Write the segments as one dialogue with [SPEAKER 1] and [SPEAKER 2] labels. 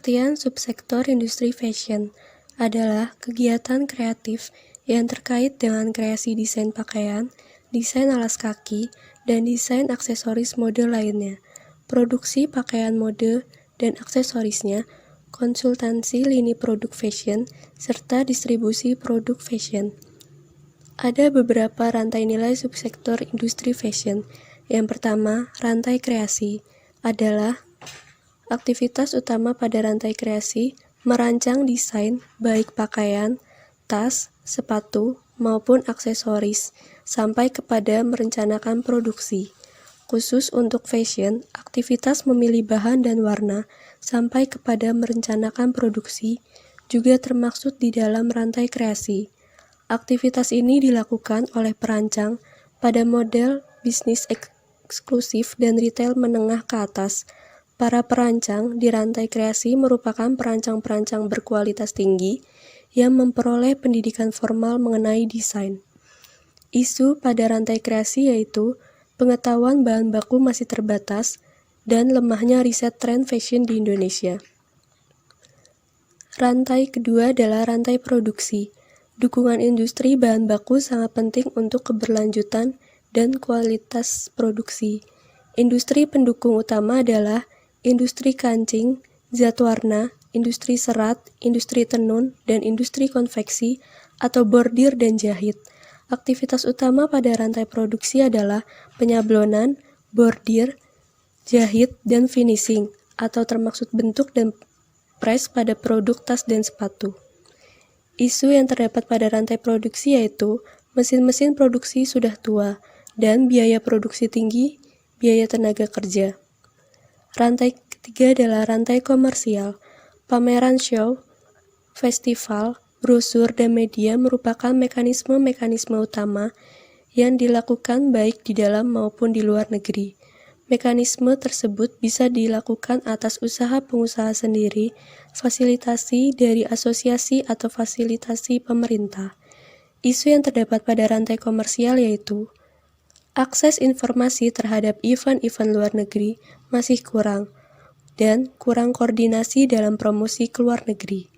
[SPEAKER 1] Pengertian subsektor industri fashion adalah kegiatan kreatif yang terkait dengan kreasi desain pakaian, desain alas kaki, dan desain aksesoris mode lainnya, produksi pakaian mode dan aksesorisnya, konsultansi lini produk fashion, serta distribusi produk fashion. Ada beberapa rantai nilai subsektor industri fashion. Yang pertama, rantai kreasi adalah aktivitas utama pada rantai kreasi merancang desain baik pakaian, tas, sepatu, maupun aksesoris, sampai kepada merencanakan produksi. Khusus untuk fashion, aktivitas memilih bahan dan warna, sampai kepada merencanakan produksi, juga termaksud di dalam rantai kreasi. Aktivitas ini dilakukan oleh perancang pada model bisnis eksklusif dan retail menengah ke atas. Para perancang di rantai kreasi merupakan perancang-perancang berkualitas tinggi yang memperoleh pendidikan formal mengenai desain. Isu pada rantai kreasi yaitu pengetahuan bahan baku masih terbatas dan lemahnya riset tren fashion di Indonesia. Rantai kedua adalah rantai produksi. Dukungan industri bahan baku sangat penting untuk keberlanjutan dan kualitas produksi. Industri pendukung utama adalah industri kancing, zat warna, industri serat, industri tenun, dan industri konveksi atau bordir dan jahit. Aktivitas utama pada rantai produksi adalah penyablonan, bordir, jahit, dan finishing, atau termaksud bentuk dan press pada produk tas dan sepatu. Isu yang terdapat pada rantai produksi yaitu mesin-mesin produksi sudah tua dan biaya produksi tinggi, biaya tenaga kerja. Rantai ketiga adalah rantai komersial. Pameran show, festival, brosur, dan media merupakan mekanisme-mekanisme utama yang dilakukan baik di dalam maupun di luar negeri. Mekanisme tersebut bisa dilakukan atas usaha pengusaha sendiri, fasilitasi dari asosiasi atau fasilitasi pemerintah. Isu yang terdapat pada rantai komersial yaitu akses informasi terhadap event-event luar negeri masih kurang, dan kurang koordinasi dalam promosi ke luar negeri.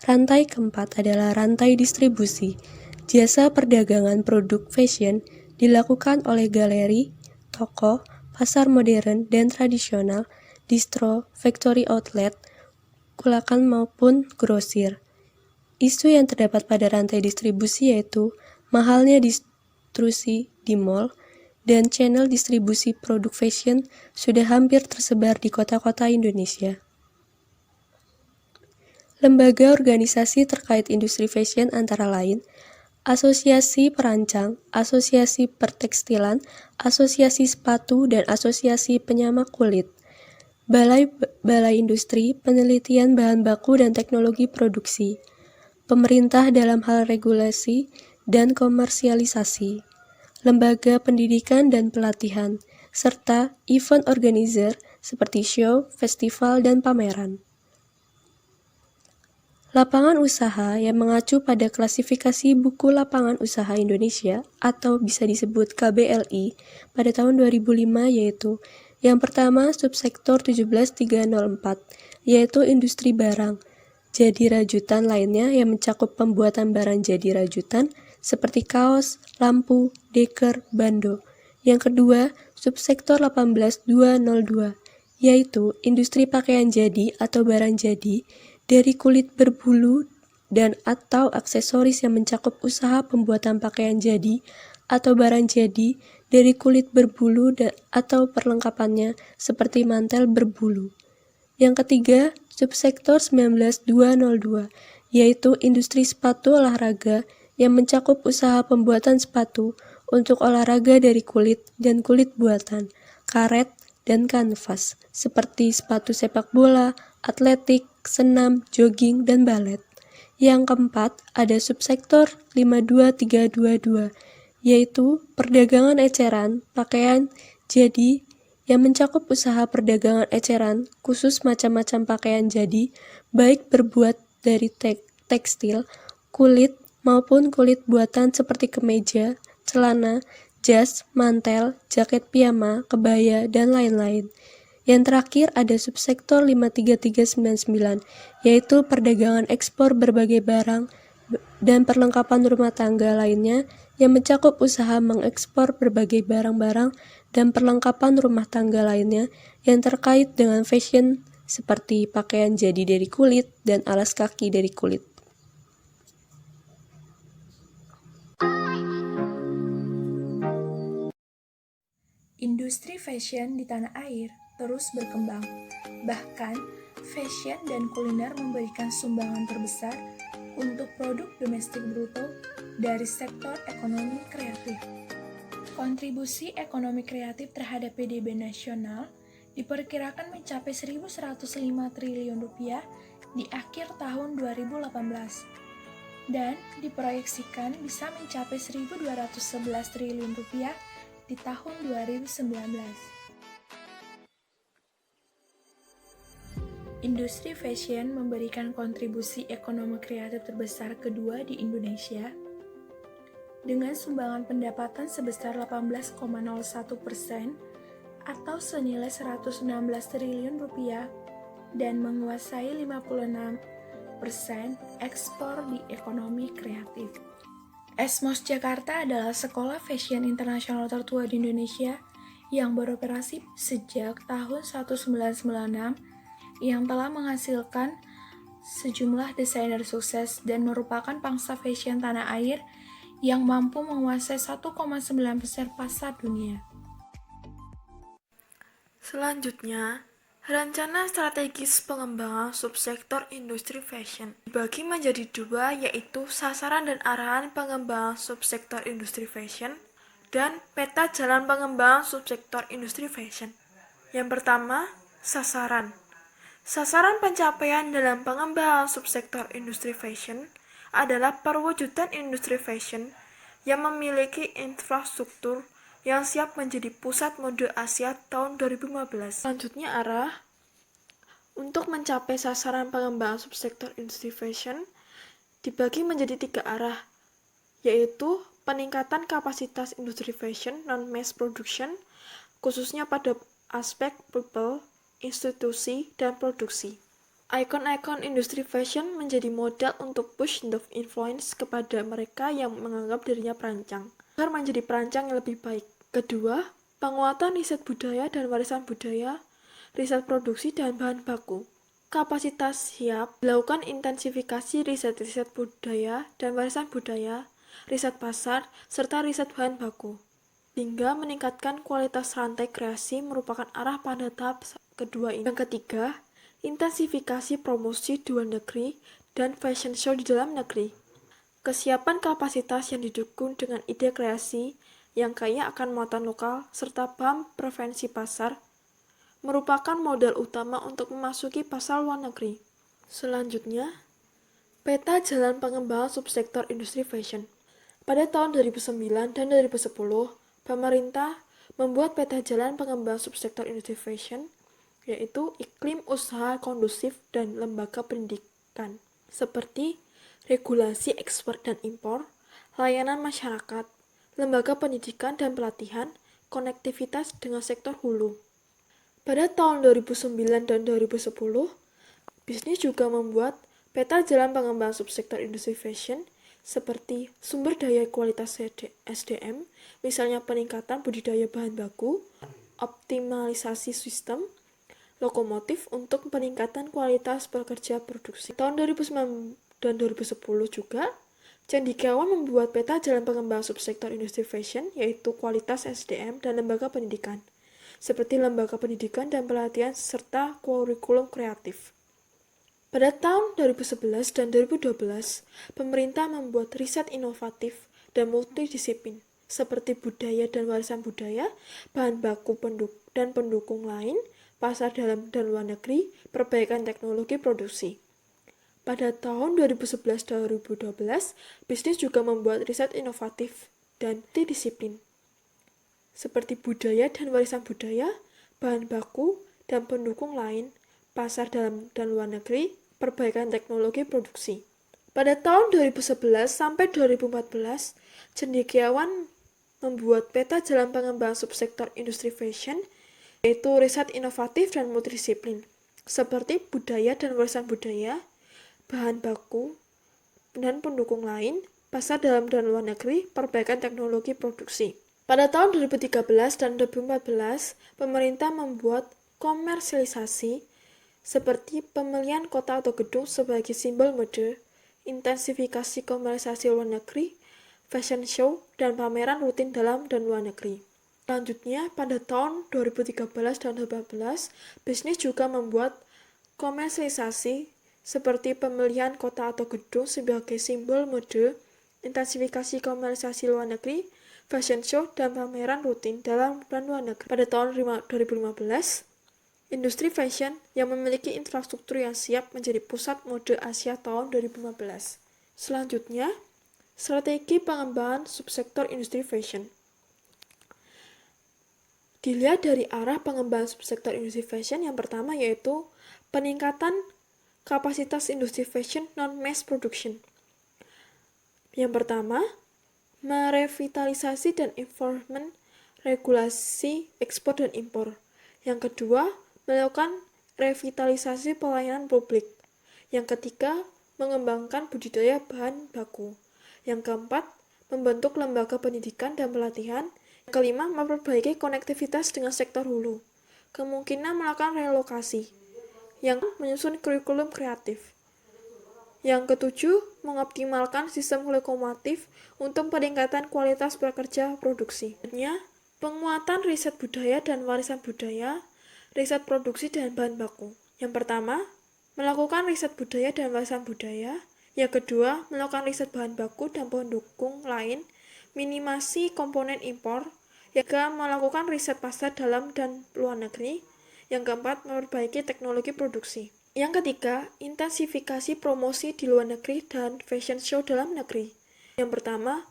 [SPEAKER 1] Rantai keempat adalah rantai distribusi. Jasa perdagangan produk fashion dilakukan oleh galeri, toko, pasar modern dan tradisional, distro, factory outlet, kulakan maupun grosir. Isu yang terdapat pada rantai distribusi yaitu mahalnya distribusi di mall, dan channel distribusi produk fashion sudah hampir tersebar di kota-kota Indonesia. Lembaga organisasi terkait industri fashion antara lain Asosiasi Perancang, Asosiasi Pertekstilan, Asosiasi Sepatu, dan Asosiasi Penyamak Kulit. Balai Industri, Penelitian Bahan Baku dan Teknologi Produksi. Pemerintah dalam hal regulasi dan komersialisasi. Lembaga pendidikan dan pelatihan, serta event organizer seperti show, festival, dan pameran. Lapangan usaha yang mengacu pada klasifikasi buku lapangan usaha Indonesia atau bisa disebut KBLI pada tahun 2005 yaitu yang pertama subsektor 17304 yaitu industri barang, jadi rajutan lainnya yang mencakup pembuatan barang jadi rajutan seperti kaos, lampu, deker, bando. Yang kedua, subsektor 18202, yaitu industri pakaian jadi atau barang jadi dari kulit berbulu dan atau aksesoris yang mencakup usaha pembuatan pakaian jadi atau barang jadi dari kulit berbulu atau perlengkapannya seperti mantel berbulu. Yang ketiga, subsektor 19202, yaitu industri sepatu olahraga yang mencakup usaha pembuatan sepatu untuk olahraga dari kulit dan kulit buatan, karet, dan kanvas, seperti sepatu sepak bola, atletik, senam, jogging, dan balet. Yang keempat, ada subsektor 52322, yaitu perdagangan eceran, pakaian jadi yang mencakup usaha perdagangan eceran, khusus macam-macam pakaian jadi, baik berbuat dari tekstil, kulit, maupun kulit buatan seperti kemeja, celana, jas, mantel, jaket piyama, kebaya, dan lain-lain. Yang terakhir ada subsektor 53399, yaitu perdagangan ekspor berbagai barang dan perlengkapan rumah tangga lainnya yang mencakup usaha mengekspor berbagai barang-barang dan perlengkapan rumah tangga lainnya yang terkait dengan fashion seperti pakaian jadi dari kulit dan alas kaki dari kulit.
[SPEAKER 2] Industri fashion di tanah air terus berkembang. Bahkan, fashion dan kuliner memberikan sumbangan terbesar untuk produk domestik bruto dari sektor ekonomi kreatif. Kontribusi ekonomi kreatif terhadap PDB nasional diperkirakan mencapai 1.105 triliun rupiah di akhir tahun 2018 dan diproyeksikan bisa mencapai 1.211 triliun rupiah di tahun 2019. Industri fashion memberikan kontribusi ekonomi kreatif terbesar kedua di Indonesia dengan sumbangan pendapatan sebesar 18,01% atau senilai 116 triliun rupiah dan menguasai 56% ekspor di ekonomi kreatif. Esmos Jakarta adalah sekolah fashion internasional tertua di Indonesia yang beroperasi sejak tahun 1996 yang telah menghasilkan sejumlah desainer sukses dan merupakan pangsa fashion tanah air yang mampu menguasai 1,9% pasar dunia.
[SPEAKER 3] Selanjutnya, rencana strategis pengembangan subsektor industri fashion dibagi menjadi dua, yaitu sasaran dan arahan pengembangan subsektor industri fashion dan peta jalan pengembangan subsektor industri fashion. Yang pertama, sasaran. Sasaran pencapaian dalam pengembangan subsektor industri fashion adalah perwujudan industri fashion yang memiliki infrastruktur yang siap menjadi pusat mode Asia tahun 2015. Selanjutnya arah. Untuk mencapai sasaran pengembangan subsektor industri fashion dibagi menjadi 3 arah, yaitu peningkatan kapasitas industri fashion non-mass production, khususnya pada aspek people, institusi, dan produksi. Ikon-ikon industri fashion menjadi modal untuk push the influence kepada mereka yang menganggap dirinya perancang, agar menjadi perancang yang lebih baik. Kedua, penguatan riset budaya dan warisan budaya, riset produksi dan bahan baku. Kapasitas siap dilakukan intensifikasi riset-riset budaya dan warisan budaya, riset pasar, serta riset bahan baku, hingga meningkatkan kualitas rantai kreasi merupakan arah pada tahap kedua ini. Yang ketiga, intensifikasi promosi di luar negeri dan fashion show di dalam negeri. Kesiapan kapasitas yang didukung dengan ide kreasi yang kaya akan muatan lokal serta paham preferensi pasar merupakan modal utama untuk memasuki pasar luar negeri. Selanjutnya, peta jalan pengembangan subsektor industri fashion. Pada tahun 2009 dan 2010, pemerintah membuat peta jalan pengembangan subsektor industri fashion, yaitu iklim usaha kondusif dan lembaga pendidikan, seperti regulasi ekspor dan impor, layanan masyarakat, lembaga pendidikan dan pelatihan, konektivitas dengan sektor hulu. Pada tahun 2009 dan 2010, bisnis juga membuat peta jalan pengembangan subsektor industri fashion seperti sumber daya kualitas SDM, misalnya peningkatan budidaya bahan baku, optimalisasi sistem, lokomotif untuk peningkatan kualitas pekerja produksi. Tahun 2009 dan 2010 juga, cendekiawan membuat peta jalan pengembangan subsektor industri fashion, yaitu kualitas SDM dan lembaga pendidikan, seperti lembaga pendidikan dan pelatihan serta kurikulum kreatif. Pada tahun 2011 dan 2012, pemerintah membuat riset inovatif dan multidisiplin, seperti budaya dan warisan budaya, bahan baku dan pendukung lain, pasar dalam dan luar negeri, perbaikan teknologi produksi. Pada tahun 2011-2012, bisnis juga membuat riset inovatif dan multidisiplin, seperti budaya dan warisan budaya, bahan baku, dan pendukung lain, pasar dalam dan luar negeri, perbaikan teknologi produksi. Pada tahun 2011 sampai 2014, cendekiawan membuat peta jalan pengembangan subsektor industri fashion yaitu riset inovatif dan multidisiplin, seperti budaya dan warisan budaya, bahan baku, dan pendukung lain, pasar dalam dan luar negeri, perbaikan teknologi produksi. Pada tahun 2013 dan 2014, pemerintah membuat komersialisasi seperti pemilihan kota atau gedung sebagai simbol mode, intensifikasi komersialisasi luar negeri, fashion show, dan pameran rutin dalam dan luar negeri. Selanjutnya, pada tahun 2013 dan 2014, bisnis juga membuat komersialisasi seperti pemilihan kota atau gedung sebagai simbol mode, intensifikasi komersialisasi luar negeri, fashion show, dan pameran rutin dalam dan luar negeri. Pada tahun 2015, industri fashion yang memiliki infrastruktur yang siap menjadi pusat mode Asia tahun 2015. Selanjutnya, strategi pengembangan subsektor industri fashion. Dilihat dari arah pengembangan subsektor industri fashion, yang pertama yaitu peningkatan kapasitas industri fashion non-mass production. Yang pertama, merevitalisasi dan enforcement regulasi ekspor dan impor. Yang kedua, melakukan revitalisasi pelayanan publik. Yang ketiga, mengembangkan budidaya bahan baku. Yang keempat, membentuk lembaga pendidikan dan pelatihan. Yang kelima, memperbaiki konektivitas dengan sektor hulu. Kemungkinan melakukan relokasi. Yang menyusun kurikulum kreatif. Yang ketujuh, mengoptimalkan sistem lokomotif untuk peningkatan kualitas prakerja produksi. Selanjutnya, penguatan riset budaya dan warisan budaya, riset produksi dan bahan baku. Yang pertama, melakukan riset budaya dan warisan budaya. Yang kedua, melakukan riset bahan baku dan pendukung lain, minimasi komponen impor. Yang ketiga, melakukan riset pasar dalam dan luar negeri. Yang keempat, memperbaiki teknologi produksi. Yang ketiga, intensifikasi promosi di luar negeri dan fashion show dalam negeri. Yang pertama,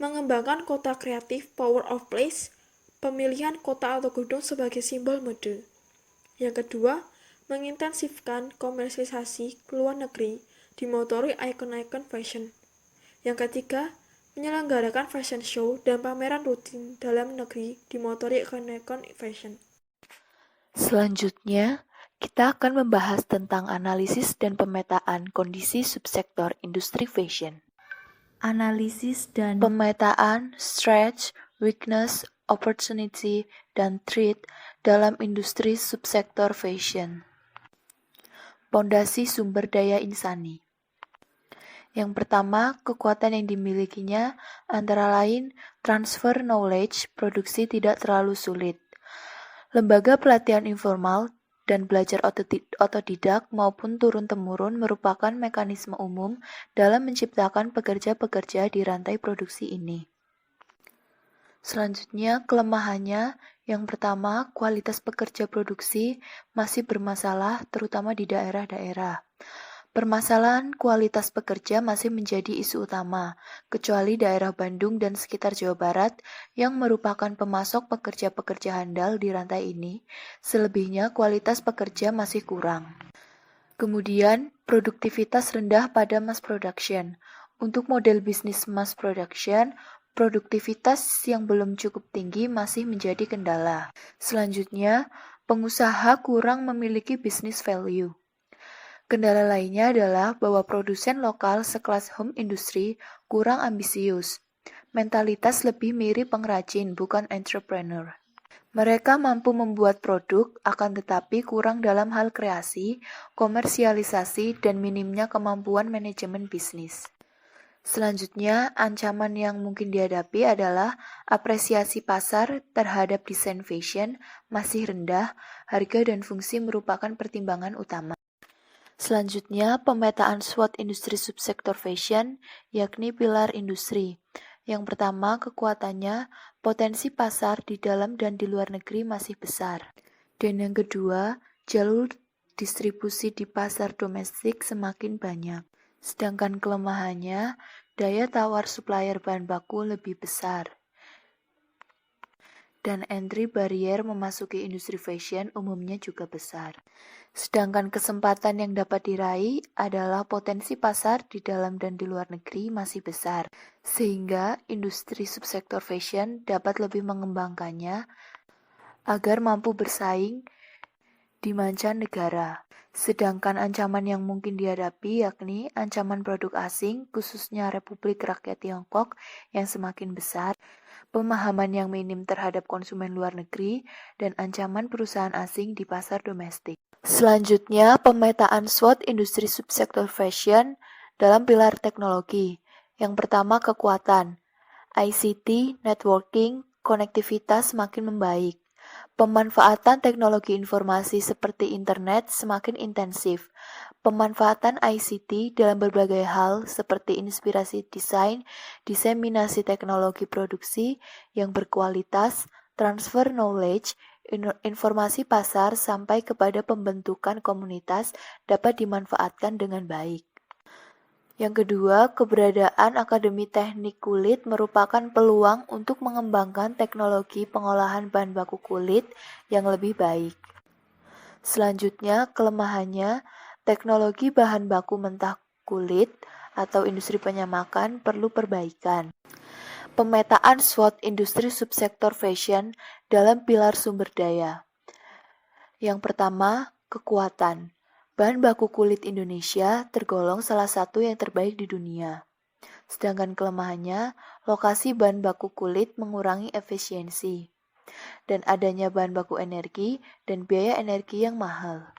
[SPEAKER 3] mengembangkan kota kreatif power of place, pemilihan kota atau gedung sebagai simbol mode. Yang kedua, mengintensifkan komersialisasi ke luar negeri, dimotori ikon-ikon fashion. Yang ketiga, menyelenggarakan fashion show dan pameran rutin dalam negeri, dimotori ikon-ikon fashion.
[SPEAKER 4] Selanjutnya, kita akan membahas tentang analisis dan pemetaan kondisi subsektor industri fashion.
[SPEAKER 5] Analisis dan
[SPEAKER 4] Pemetaan strength, weakness, opportunity, dan threat dalam industri subsektor fashion. Pondasi sumber daya insani. Yang pertama, kekuatan yang dimilikinya antara lain transfer knowledge, produksi tidak terlalu sulit. Lembaga pelatihan informal dan belajar otodidak maupun turun-temurun merupakan mekanisme umum dalam menciptakan pekerja-pekerja di rantai produksi ini. Selanjutnya, kelemahannya, yang pertama, kualitas pekerja produksi masih bermasalah terutama di daerah-daerah. Permasalahan kualitas pekerja masih menjadi isu utama, kecuali daerah Bandung dan sekitar Jawa Barat yang merupakan pemasok pekerja-pekerja handal di rantai ini. Selebihnya kualitas pekerja masih kurang. Kemudian, produktivitas rendah pada mass production. Untuk model bisnis mass production, produktivitas yang belum cukup tinggi masih menjadi kendala. Selanjutnya, pengusaha kurang memiliki business value. Kendala lainnya adalah bahwa produsen lokal sekelas home industry kurang ambisius. Mentalitas lebih mirip pengrajin, bukan entrepreneur. Mereka mampu membuat produk, akan tetapi kurang dalam hal kreasi, komersialisasi, dan minimnya kemampuan manajemen bisnis. Selanjutnya, ancaman yang mungkin dihadapi adalah apresiasi pasar terhadap desain fashion masih rendah, harga dan fungsi merupakan pertimbangan utama. Selanjutnya, pemetaan SWOT industri subsektor fashion, yakni pilar industri. Yang pertama, kekuatannya, potensi pasar di dalam dan di luar negeri masih besar. Dan yang kedua, jalur distribusi di pasar domestik semakin banyak. Sedangkan kelemahannya, daya tawar supplier bahan baku lebih besar. Dan entry barrier memasuki industri fashion umumnya juga besar. Sedangkan kesempatan yang dapat diraih adalah potensi pasar di dalam dan di luar negeri masih besar, sehingga industri subsektor fashion dapat lebih mengembangkannya agar mampu bersaing di mancanegara. Sedangkan ancaman yang mungkin dihadapi yakni ancaman produk asing, khususnya Republik Rakyat Tiongkok yang semakin besar, pemahaman yang minim terhadap konsumen luar negeri, dan ancaman perusahaan asing di pasar domestik. Selanjutnya, pemetaan SWOT industri subsektor fashion dalam pilar teknologi. Yang pertama, kekuatan. ICT, networking, konektivitas semakin membaik. Pemanfaatan teknologi informasi seperti internet semakin intensif. Pemanfaatan ICT dalam berbagai hal seperti inspirasi desain, diseminasi teknologi produksi yang berkualitas, transfer knowledge, informasi pasar sampai kepada pembentukan komunitas dapat dimanfaatkan dengan baik. Yang kedua, keberadaan Akademi Teknik Kulit merupakan peluang untuk mengembangkan teknologi pengolahan bahan baku kulit yang lebih baik. Selanjutnya, kelemahannya, teknologi bahan baku mentah kulit atau industri penyamakan perlu perbaikan. Pemetaan SWOT industri subsektor fashion dalam pilar sumber daya. Yang pertama, kekuatan. Bahan baku kulit Indonesia tergolong salah satu yang terbaik di dunia. Sedangkan kelemahannya, lokasi bahan baku kulit mengurangi efisiensi, dan adanya bahan baku energi dan biaya energi yang mahal.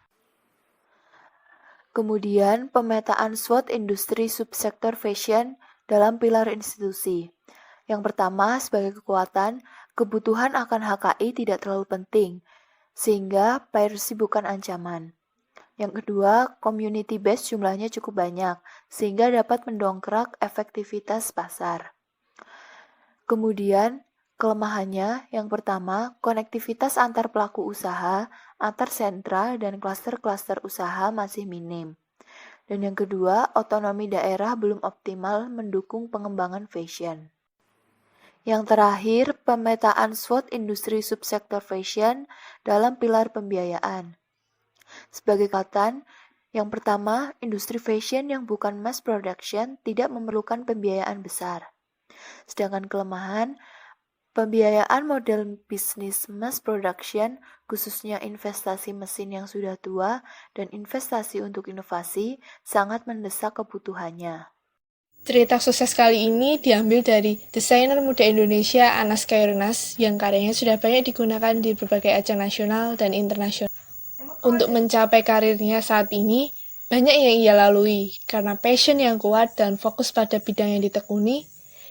[SPEAKER 4] Kemudian, pemetaan SWOT industri subsektor fashion dalam pilar institusi. Yang pertama, sebagai kekuatan, kebutuhan akan HKI tidak terlalu penting, sehingga piracy bukan ancaman. Yang kedua, community base jumlahnya cukup banyak, sehingga dapat mendongkrak efektivitas pasar. Kemudian, kelemahannya, yang pertama, konektivitas antar pelaku usaha, antar sentra, dan klaster-klaster usaha masih minim. Dan yang kedua, otonomi daerah belum optimal mendukung pengembangan fashion. Yang terakhir, pemetaan SWOT industri subsektor fashion dalam pilar pembiayaan. Sebagai katan, yang pertama, industri fashion yang bukan mass production tidak memerlukan pembiayaan besar. Sedangkan kelemahan, pembiayaan model bisnis mass production, khususnya investasi mesin yang sudah tua dan investasi untuk inovasi, sangat mendesak kebutuhannya.
[SPEAKER 2] Cerita sukses kali ini diambil dari desainer muda Indonesia Anas Khairunnas yang karyanya sudah banyak digunakan di berbagai ajang nasional dan internasional. Untuk mencapai karirnya saat ini, banyak yang ia lalui. Karena passion yang kuat dan fokus pada bidang yang ditekuni,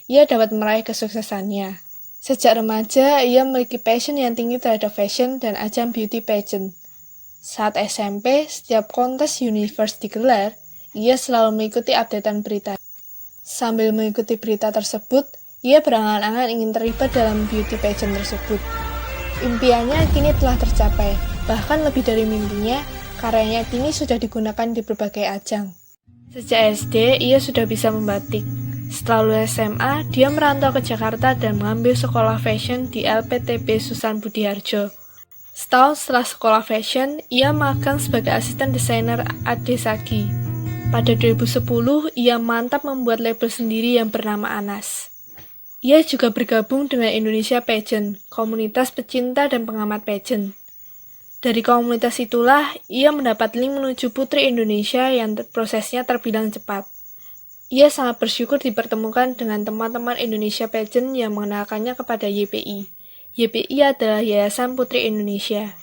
[SPEAKER 2] ia dapat meraih kesuksesannya. Sejak remaja, ia memiliki passion yang tinggi terhadap fashion dan ajang beauty pageant. Saat SMP, setiap kontes universe digelar, ia selalu mengikuti updatean berita. Sambil mengikuti berita tersebut, ia berangan-angan ingin terlibat dalam beauty pageant tersebut. Impiannya kini telah tercapai, bahkan lebih dari mimpinya, karyanya kini sudah digunakan di berbagai ajang. Sejak SD, ia sudah bisa membatik. Setelah lulus SMA, dia merantau ke Jakarta dan mengambil sekolah fashion di LPTB Susan Budiharjo. Setahun setelah sekolah fashion, ia magang sebagai asisten desainer Ade Sagi. Pada 2010, ia mantap membuat label sendiri yang bernama Anas. Ia juga bergabung dengan Indonesia Pageant, komunitas pecinta dan pengamat pageant. Dari komunitas itulah, ia mendapat link menuju Putri Indonesia yang prosesnya terbilang cepat. Ia sangat bersyukur dipertemukan dengan teman-teman Indonesia Pageant yang mengenalkannya kepada YPI. YPI adalah Yayasan Putri Indonesia.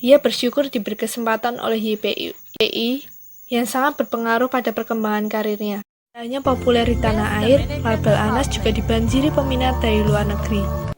[SPEAKER 2] Ia bersyukur diberi kesempatan oleh YPI yang sangat berpengaruh pada perkembangan karirnya. Hanya populer di tanah air, label Anas juga dibanjiri peminat dari luar negeri.